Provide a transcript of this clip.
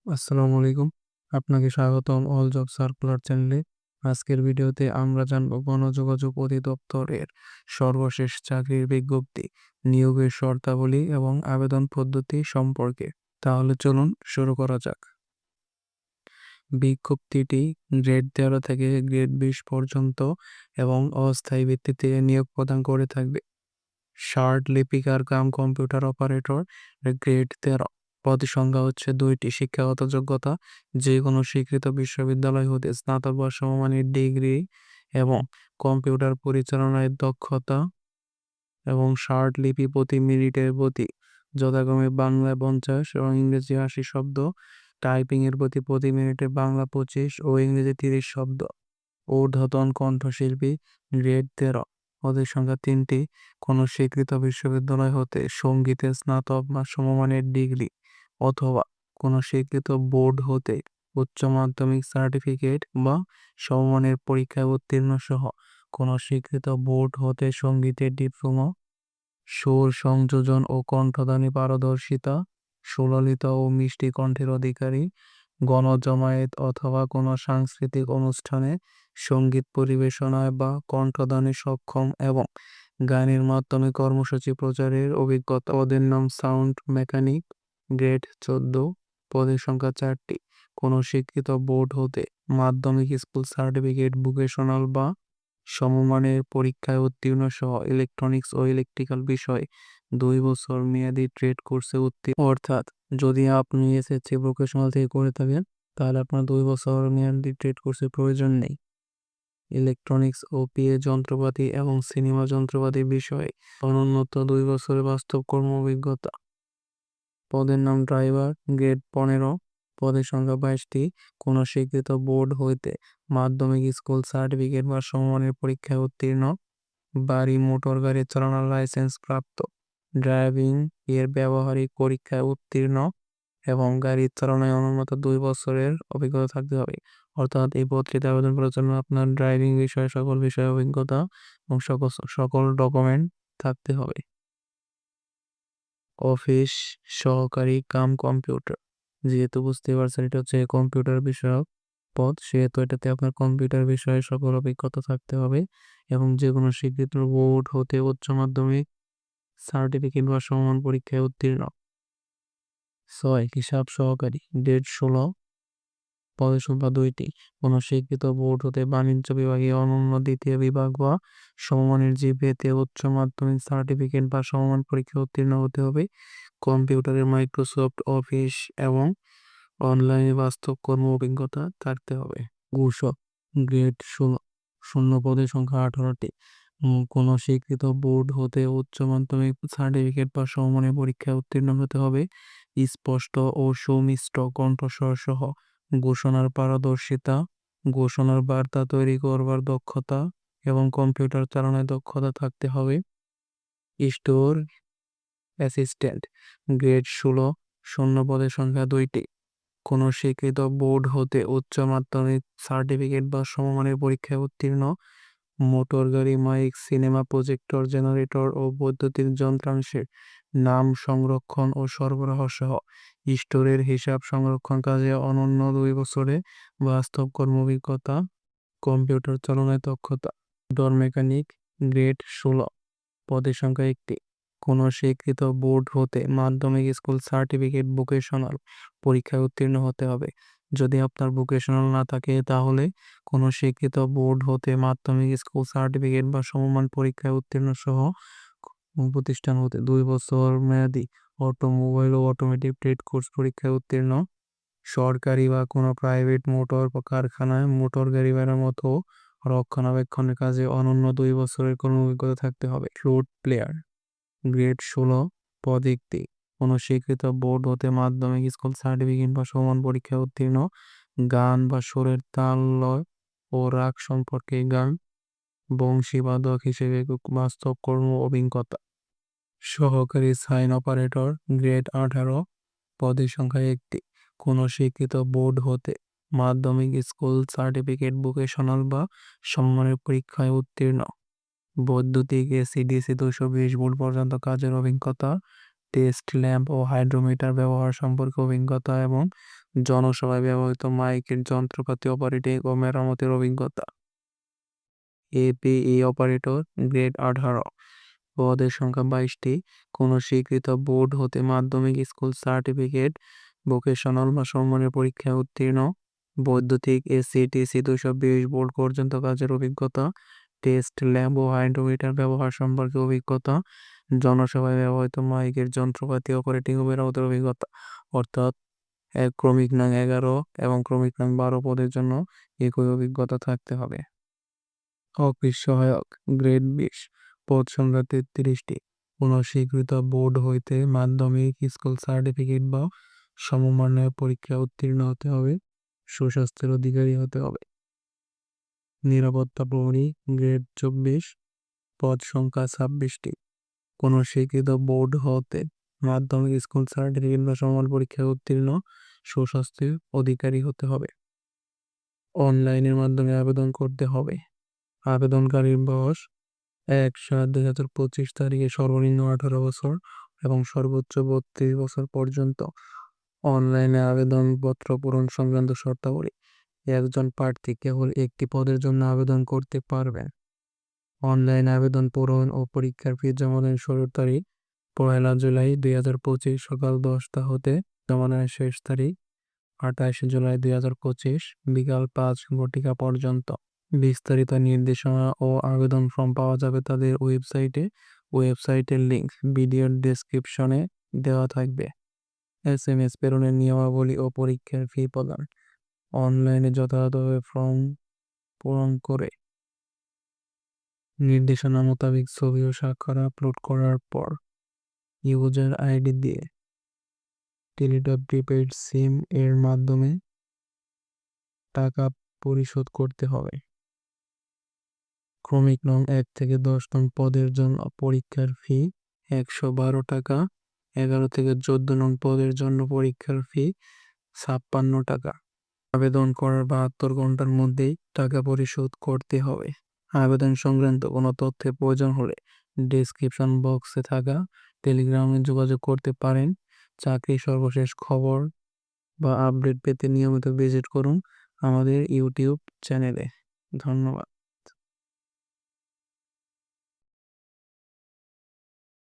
আসসালামু আলাইকুম। আপনাকে স্বাগতম অল জব সার্কুলার চ্যানেলে। আজকের ভিডিওতে আমরা জানব গণযোগাযোগ অধিদপ্তরের সর্বশেষ চাকরির বিজ্ঞপ্তি, নিয়োগের শর্তাবলী এবং আবেদন পদ্ধতি সম্পর্কে। তাহলে চলুন শুরু করা যাক। বিজ্ঞপ্তিটি গ্রেড 13 থেকে গ্রেড 20 পর্যন্ত এবং অস্থায়ী ভিত্তিতে নিয়োগ প্রদান করে থাকবে। শার্ট লিপিকার কাম কম্পিউটার অপারেটর গ্রেড 13। পদের সংখ্যা হচ্ছে 2টি। শিক্ষাগত যোগ্যতা যে কোনো স্বীকৃত বিশ্ববিদ্যালয় হতে স্নাতক বা সমমানের ডিগ্রি এবং কম্পিউটার পরিচালনায় দক্ষতা এবং শার্ট লিপি প্রতি মিনিটের প্রতি যথাক্রমে বাংলায় 50 এবং ইংরেজি 80 শব্দ, টাইপিং এর প্রতি মিনিটে বাংলা 25 ও ইংরেজি 30 শব্দ। ঊর্ধ্বতন কণ্ঠশিল্পী গ্রেড 13। পদের সংখ্যা 3টি। কোনো স্বীকৃত বিশ্ববিদ্যালয় হতে সঙ্গীতে স্নাতক বা সমমানের ডিগ্রি অথবা কোনো স্বীকৃত বোর্ড হতে উচ্চ মাধ্যমিক সার্টিফিকেট বা সমমানের পরীক্ষায় উত্তীর্ণ সহ কোনো স্বীকৃত বোর্ড হতে সঙ্গীতের ডিপ্লোমা, সুর সংযোজন ও কণ্ঠদানে পারদর্শিতা, সুললিত ও মিষ্টি কণ্ঠের অধিকারী, গণজমায়েত অথবা কোনো সাংস্কৃতিক অনুষ্ঠানে সঙ্গীত পরিবেশনায় বা কণ্ঠদানে সক্ষম এবং গানের মাধ্যমে কর্মসূচি প্রচারের অভিজ্ঞতা। পদের নাম সাউন্ড মেকানিক গ্রেড 14। পদের সংখ্যা 4টি। কোনো স্বীকৃত বোর্ড হতে মাধ্যমিক স্কুল সার্টিফিকেট, ভোকেশনাল বা সমমানের পরীক্ষায় উত্তীর্ণ সহ ইলেকট্রনিক্স ও ইলেকট্রিক্যাল বিষয়ে 2 বছর মেয়াদী ট্রেড কোর্সে উত্তীর্ণ। অর্থাৎ যদি আপনি এসএসসি ভোকেশনাল থেকে করে থাকেন তাহলে আপনার 2 বছর মেয়াদী ট্রেড কোর্সের প্রয়োজন নেই। ইলেকট্রনিক্স ও পিএ যন্ত্রপাতি এবং সিনেমা যন্ত্রপাতি বিষয়ে অনূন্যত 2 বছরের বাস্তব কর্ম অভিজ্ঞতা। পদের নাম ড্রাইভার গ্রেড 15। পদের সংখ্যা 22টি। কোনো স্বীকৃত বোর্ড হইতে মাধ্যমিক স্কুল সার্টিফিকেট বা সমমানের পরীক্ষায় উত্তীর্ণ, বাড়ি মোটর গাড়ি চালানোর লাইসেন্স প্রাপ্ত, ড্রাইভিং এর ব্যবহারিক পরীক্ষায় উত্তীর্ণ এবং গাড়ি চালানোয় অনূন্যত 2 বছরের অভিজ্ঞতা থাকতে হবে। অর্থাৎ এই পত্রিকা আবেদন করার জন্য আপনার ড্রাইভিং বিষয়ে সকল বিষয়ে অভিজ্ঞতা এবং সকল ডকুমেন্ট থাকতে হবে। অফিস সহকারী কাম কম্পিউটার, যেহেতু বুঝতে পারছেন এটা হচ্ছে কম্পিউটার বিষয়ক পদ, সেহেতু এটাতে আপনার কম্পিউটার বিষয়ে সকল অভিজ্ঞতা থাকতে হবে এবং যে কোনো স্বীকৃত বোর্ড হতে উচ্চ মাধ্যমিক সার্টিফিকেট বা সমমান পরীক্ষায় উত্তীর্ণ। 6 হিসাব সহকারী গ্রেড 16। পদের সংখ্যা 2টি। কোনো স্বীকৃত বোর্ড হতে বাণিজ্য বিভাগে অনন্য দ্বিতীয় বিভাগ বা সমমানের জিপিএতে উচ্চ মাধ্যমিক সার্টিফিকেট বা সমমান পরীক্ষায় উত্তীর্ণ হতে হবে। কম্পিউটারে মাইক্রোসফট অফিস এবং অনলাইনে বাস্তব কর্ম অভিজ্ঞতা থাকতে হবে। ঘোষক গ্রেড 16। শূন্য পদের সংখ্যা 18টি। কোনো স্বীকৃত বোর্ড হতে উচ্চ মাধ্যমিক সার্টিফিকেট বা সমমানের পরীক্ষায় উত্তীর্ণ হতে হবে। স্পষ্ট ও সুমিষ্ট কণ্ঠস্বর সহ ঘোষণার পারদর্শিতা, ঘোষণার বার্তা তৈরি করবার দক্ষতা এবং কম্পিউটার চালানোর দক্ষতা থাকতে হবে। Store assistant grade 16। শূন্য পদের সংখ্যা 2টি। কোনো স্বীকৃত বোর্ড হতে উচ্চ মাধ্যমিক সার্টিফিকেট বা সমমানের পরীক্ষায় উত্তীর্ণ, মোটর গাড়ি, মাইক, সিনেমা প্রজেক্টর, জেনারেটর ও বৈদ্যুতিক যন্ত্রাংশের নাম সংরক্ষণ ও সরবরাহ সহ স্টোরের হিসাব সংরক্ষণ কাজে অনন্য 2 বছরে বাস্তব কর্ম অভিজ্ঞতা, কম্পিউটার চালনায় দক্ষতা। ডোর মেকানিক গ্রেড 16। পদের সংখ্যা 1টি। কোনো স্বীকৃত বোর্ড হতে মাধ্যমিক স্কুল সার্টিফিকেট, ভোকেশনাল পরীক্ষায় উত্তীর্ণ হতে হবে। যদি আপনার ভোকেশনাল না থাকে তাহলে কোনো স্বীকৃত বোর্ড হতে মাধ্যমিক স্কুল সার্টিফিকেট বা সমমান পরীক্ষায় উত্তীর্ণ সহ প্রতিষ্ঠান হতে 2 বছর মেয়াদী অটোমোবাইল ও অটোমেটিভ ট্রেড কোর্স পরীক্ষায় উত্তীর্ণ। সরকারি বা কোনো প্রাইভেট মোটর বা কারখানায় মোটর গাড়ি মেরামত ও রক্ষণাবেক্ষণের কাজে অনন্য 2 বছরের কোনো অভিজ্ঞতা থাকতে হবে। Flute player grade 16। পদ 1টি। কোনো স্বীকৃত বোর্ড হতে মাধ্যমিক স্কুল সার্টিফিকেট বা সমান পরীক্ষায় উত্তীর্ণ, গান বা সুরের তাল, লয় ও রাগ সম্পর্কে গান, বংশীবাদক হিসেবে বাস্তব কর্ম অভিজ্ঞতা। সহকারী সাইন অপারেটর গ্রেড 18। পদের সংখ্যা 1টি। কোনো স্বীকৃত বোর্ড হতে মাধ্যমিক স্কুল সার্টিফিকেট, ভোকেশনাল বা সমমানের পরীক্ষায় উত্তীর্ণ, বৈদ্যুতিক এসি ডিসি 220 ভোল্ট পর্যন্ত কাজের অভিজ্ঞতা, টেস্ট ল্যাম্প ও হাইড্রোমিটার ব্যবহার সম্পর্কে অভিজ্ঞতা এবং জনসভায় ব্যবহৃত মাইকের যন্ত্রপাতি অপারেটিং ও মেরামতের অভিজ্ঞতা। এপিই অপারেটর গ্রেড 18, পদের সংখ্যা 22টি, কোনো স্বীকৃত বোর্ড হতে মাধ্যমিক স্কুল সার্টিফিকেট, ভোকেশনাল বা সমমানের পরীক্ষায় উত্তীর্ণ, বৈদ্যুতিক এসিটিসি 220 ভোল্ট পর্যন্ত কাজের অভিজ্ঞতা, টেস্ট ল্যাব ও হাইড্রোমিটার ব্যবহার সম্পর্কে অভিজ্ঞতা, জনসভায় ব্যবহৃত মাইকের যন্ত্রপাতি অপারেটিং ও মেরামতের অভিজ্ঞতা। অর্থাৎ ক্রমিক নং 11 এবং ক্রমিক নং 12 পদের জন্য একই অভিজ্ঞতা থাকতে হবে। অফিস সহায়ক গ্রেড 20, পদ সংখ্যা 33টি, কোনো স্বীকৃত বোর্ড হইতে মাধ্যমিক স্কুল সার্টিফিকেট বা সমমানের পরীক্ষায় উত্তীর্ণ হতে হবে, সুস্বাস্থ্যের অধিকারী হতে হবে। নিরাপত্তা প্রহরী গ্রেড 24, পদ সংখ্যা 26টি, কোনো স্বীকৃত বোর্ড হতে মাধ্যমিক স্কুল সার্টিফিকেট বা সমমান পরীক্ষায় উত্তীর্ণ, সুস্বাস্থ্যের অধিকারী হতে হবে। অনলাইনের মাধ্যমে আবেদন করতে হবে। আবেদনকারীর বয়স 1/7/2025 তারিখে সর্বনিম্ন 18 বছর এবং সর্বোচ্চ 32 বছর পর্যন্ত। অনলাইনে আবেদনপত্র পূরণ সংক্রান্ত শর্তাবলী: একজন প্রার্থী কেবল একটি পদের জন্য আবেদন করতে পারবেন। অনলাইন আবেদন পূরণ ও পরীক্ষার ফি জমাদানের শুরুর তারিখ 1 জুলাই 2025 সকাল 10টা হতে জমাদানের শেষ তারিখ 28 জুলাই 2025 বিকাল 5 ঘটিকা পর্যন্ত। বিস্তারিত নির্দেশনা ও আবেদন ফর্ম পাওয়া যাবে তাদের ওয়েবসাইটে। ওয়েবসাইটের লিংক ভিডিওর ডেসক্রিপশনে দেওয়া থাকবে। SMS প্রেরণের নিয়মাবলী ও পরীক্ষার ফি প্রদান: অনলাইনে যথাযথভাবে ফর্ম পূরণ করে নির্দেশনা মোতাবেক ছবি ও স্বাক্ষর আপলোড করার পর ইউজার আইডি দিয়ে টেলিটক প্রিপেইড সিম এর মাধ্যমে টাকা পরিশোধ করতে হবে। ক্রমিক নং 1 থেকে 10 নং পদের জন্য পরীক্ষার ফি 112 টাকা, 11 থেকে 14 নং পদের জন্য পরীক্ষার ফি 56 টাকা। আবেদন করার 72 ঘন্টার মধ্যেই টাকা পরিশোধ করতে হবে। আবেদন সংক্রান্ত কোনো তথ্যের প্রয়োজন হলে ডেসক্রিপশন বক্সে থাকা টেলিগ্রামে যোগাযোগ করতে পারেন। চাকরির সর্বশেষ খবর বা আপডেট পেতে নিয়মিত ভিজিট করুন আমাদের ইউটিউব চ্যানেলে। ধন্যবাদ।